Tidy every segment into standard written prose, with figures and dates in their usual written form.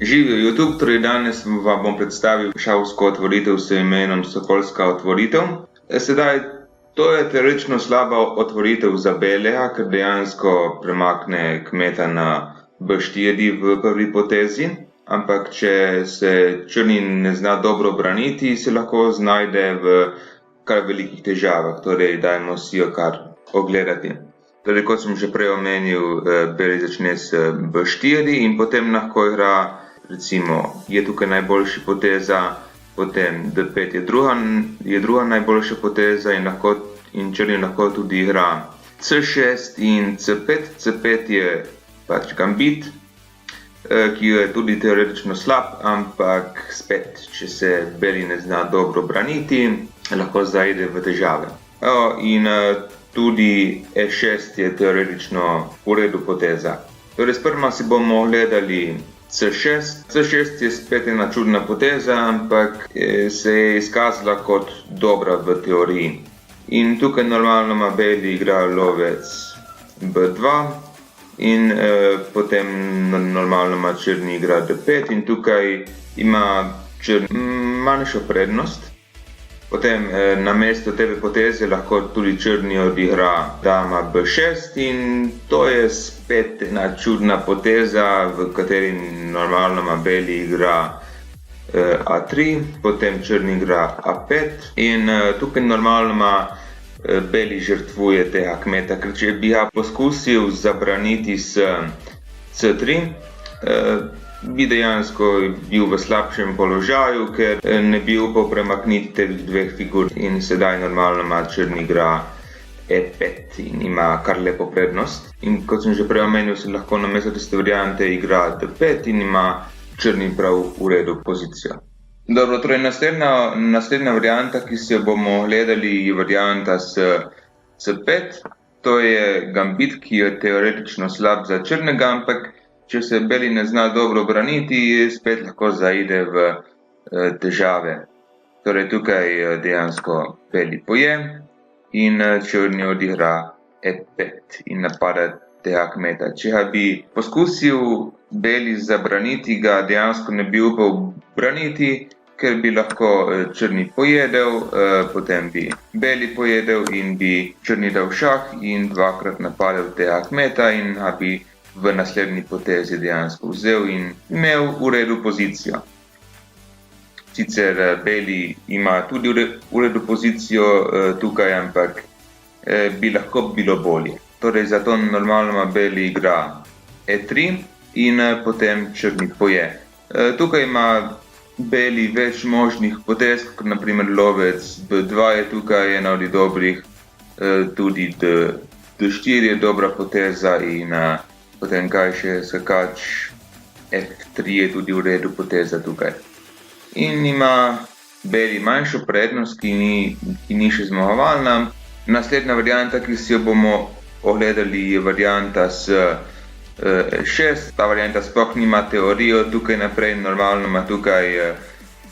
Živijo YouTube, torej danes vam bom predstavil šahovsko otvoritev s imenom Sokolska otvoritev. Sedaj, to je teoretično slaba otvoritev za belega, ker dejansko premakne kmeta na B4 v prvi potezi, ampak če se črni ne zna dobro braniti, se lahko znajde v kar velikih težavah, torej dajmo si jo kar ogledati. Torej, kot sem že prej omenil, beli začne s B4 in potem lahko igra, recimo, je tukaj najboljša poteza, potem D5 je druga najboljša poteza in črni lahko tudi igra C6 in C5. C5 je pač gambit, ki je tudi teoretično slab, ampak spet, če se beli ne zna dobro braniti, lahko zaide v težave. In tudi E6 je teoretično v redu poteza. Torej, sprva si bomo ogledali C6. C6 je spet ena čudna poteza, ampak se je izkazala kot dobra v teoriji. In tukaj normalno ima beli igra lovec B2 in potem normalno ima črni igra D5 in tukaj ima črni manjšo prednost. Potem namesto te poteze lahko tudi črni odigra dama B6 in to je spet ena čudna poteza, v kateri normalno ima beli igra A3, potem črni igra A5 in tukaj normalno ima beli žrtvuje tega kmeta, ker če bi ga poskusil zabraniti s C3, bi dejansko bil v slabšem položaju, ker ne bi upal premakniti teh dveh figur in sedaj normalno ima črni igra E5 in ima kar lepo prednost. In kot sem že prej omenil, se lahko namesto tiste variante igra D5 in ima črni prav v redu pozicijo. Dobro, torej naslednja varianta, ki si jo bomo gledali, je varianta s C5. To je gambit, ki je teoretično slab za črnega, ampak če se beli ne zna dobro braniti, spet lahko zaide v težave. Torej, tukaj dejansko beli poje in črni odigra E5 in napada tega kmeta. Če ga bi poskusil beli zabraniti, ga dejansko ne bi upal braniti, ker bi lahko črni pojedel, potem bi beli pojedel in bi črni dal šah in dvakrat napadel tega kmeta in ga bi v naslednji potezi dejansko vzel in imel v redu pozicijo. Sicer beli ima tudi v redu pozicijo tukaj, ampak bi lahko bilo bolje. Torej, zato normalno ima beli igra E3 in potem črni poje. Tukaj ima beli več možnih potez, kot naprimer lovec B2 je tukaj ena od dobrih, tudi D4 je dobra poteza in potem kaj še skakač F3 je tudi v redu poteza tukaj. In ima beli manjšo prednost, ki ni še zmagovalna. Naslednja varianta, ki si jo bomo ogledali, je varianta s E6. Ta varianta sploh nima teorijo, tukaj naprej normalno ima tukaj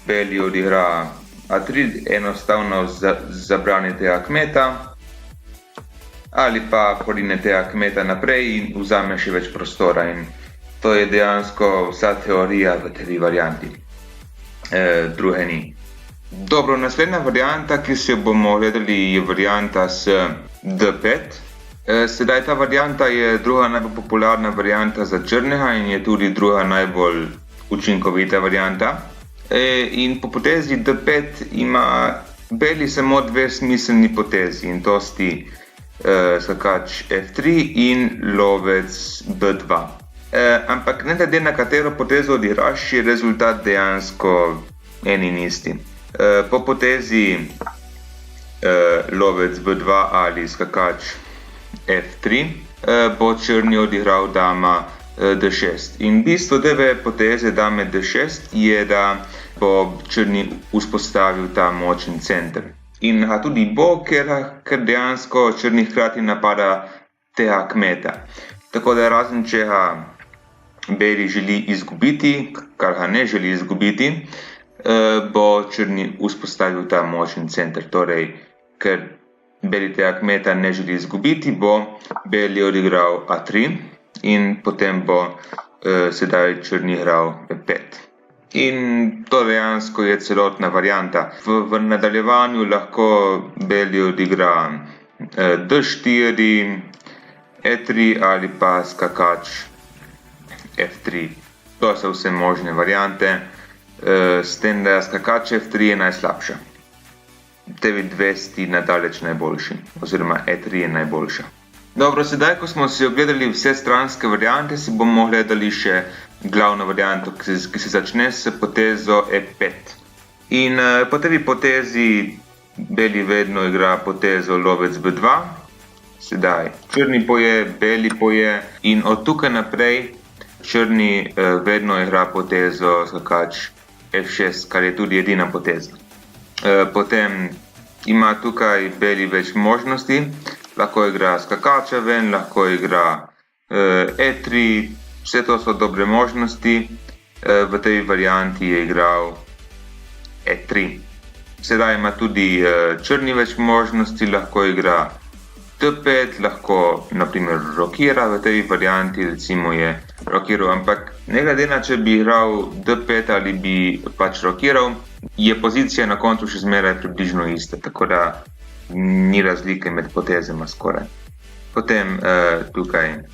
beli odigra A3, enostavno zabrani tega kmeta. Ali pa porine tega kmeta naprej in vzame še več prostora in to je dejansko vsa teorija v tej varianti. Druge ni. Dobro, naslednja varianta, ki si jo bomo gledali, je varianta s D5. Sedaj ta varianta je druga najbolj popularna varianta za črnega in je tudi druga najbolj učinkovita varianta. In po potezi D5 ima beli samo dve smiselni potezi in to sti skakač F3 in lovec B2. Ampak ne glede na katero potezo odigraš, je rezultat dejansko en in isti. Po potezi lovec B2 ali skakač F3 bo črni odigral dama D6. In bistvo te poteze dame D6 je, da bo črni vzpostavil ta močen center. In ga tudi bo, ker dejansko črni hkrati napada tega kmeta. Tako da razen če ga beli želi izgubiti, kar ga ne želi izgubiti, bo črni vzpostavil ta močen center. Torej, ker beli tega kmeta ne želi izgubiti, bo beli odigral A3 in potem bo sedaj črni igral E5. In to dejansko je celotna varianta. V nadaljevanju lahko beli odigra D4, E3 ali pa skakač F3. To so vse možne variante, s tem, da skakač F3 je najslabša. Tevi dve sti nadaleč najboljši, oziroma E3 je najboljša. Dobro, sedaj, ko smo si ogledali vse stranske variante, si bomo gledali še glavno varianto, ki se začne s potezo E5. In po tevi potezi beli vedno igra potezo lovec B2. Sedaj črni poje, beli poje in od tukaj naprej črni vedno igra potezo skakač F6, kar je tudi edina poteza. Potem ima tukaj beli več možnosti, lahko igra skakača ven, lahko igra E3, vse to so dobre možnosti, v tej varianti je igral E3. Sedaj ima tudi črni več možnosti, lahko igra D5, lahko naprimer rokira, v tej varianti recimo je rokiral, ampak ne glede na če bi igral D5 ali bi pač rokiral, je pozicija na koncu še zmeraj približno ista, tako da ni razlike med potezama skoraj. Potem tukaj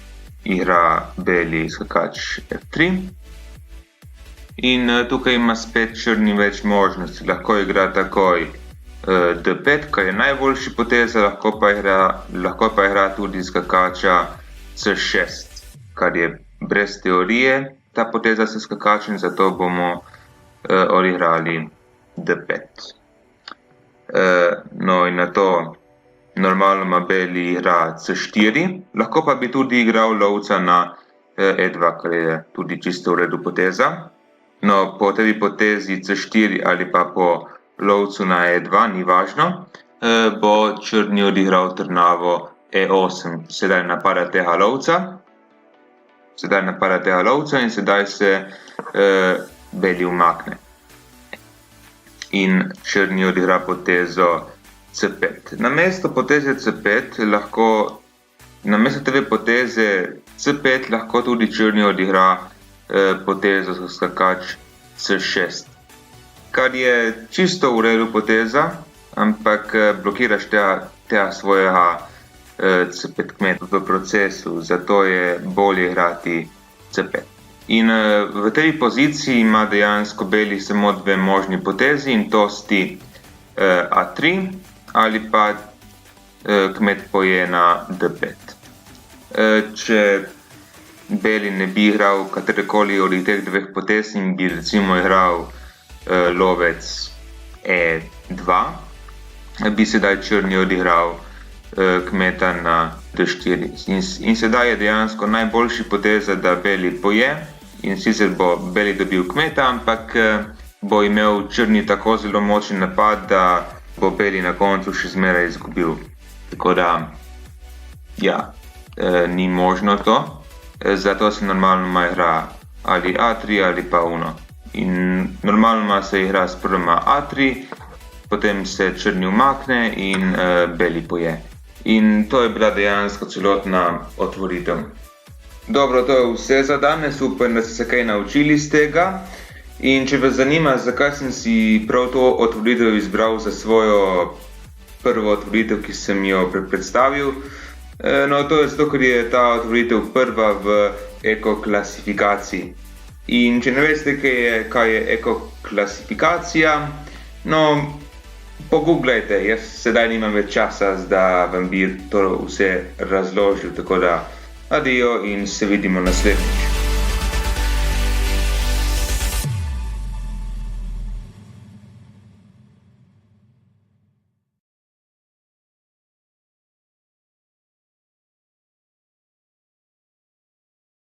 igra beli skakač F3 in tukaj ima spet črni več možnosti, lahko igra takoj D5, kar je najboljši poteza, lahko pa igra tudi skakača C6, kar je brez teorije ta poteza s skakačem, zato bomo odigrali D5. No in na to normalno ima beli igra C4, lahko pa bi tudi igral lovca na E2, kar je tudi čisto v redu poteza. No, po tej potezi C4 ali pa po lovcu na E2, ni važno, bo črni odigral trnavo E8, sedaj napada tega lovca. In sedaj se beli umakne. In črni odigra potezo C5. Namesto poteze C5 namesto tebe poteze C5 lahko tudi črni odigra potezo za skakač C6. Kar je čisto v redu poteza, ampak blokiraš tega svojega C5 kmeta v procesu, zato je bolje igrati C5. In v tej poziciji ima dejansko beli samo dve možni potezi in to sti A3 ali pa kmet poje na D5. Če beli ne bi igral katerekoli od teh dveh potez in bi recimo igral lovec E2, bi sedaj črni odigral kmeta na D4. In sedaj je dejansko najboljši poteza, da beli poje, in sicer bo beli dobil kmeta, ampak bo imel črni tako zelo močen napad, da bo beli na koncu še zmeraj izgubil. Tako da, ja, ni možno to. Zato se normalno igra ali A3 ali pa Uno. In normalno se igra sprva A3, potem se črni umakne in beli poje. In to je bila dejansko celotna otvoritev. Dobro, to je vse za danes, upam, da ste se kaj naučili iz tega. In če vas zanima, zakaj sem si prav to otvoritev izbral za svojo prvo otvoritev, ki sem jo predstavil, no to je zato, ker je ta otvoritev prva v ekoklasifikaciji. In če ne veste, kaj je ekoklasifikacija, no pogooglajte, jaz sedaj nimam več časa, da vam bi to vse razložil, tako da adijo in se vidimo naslednjič.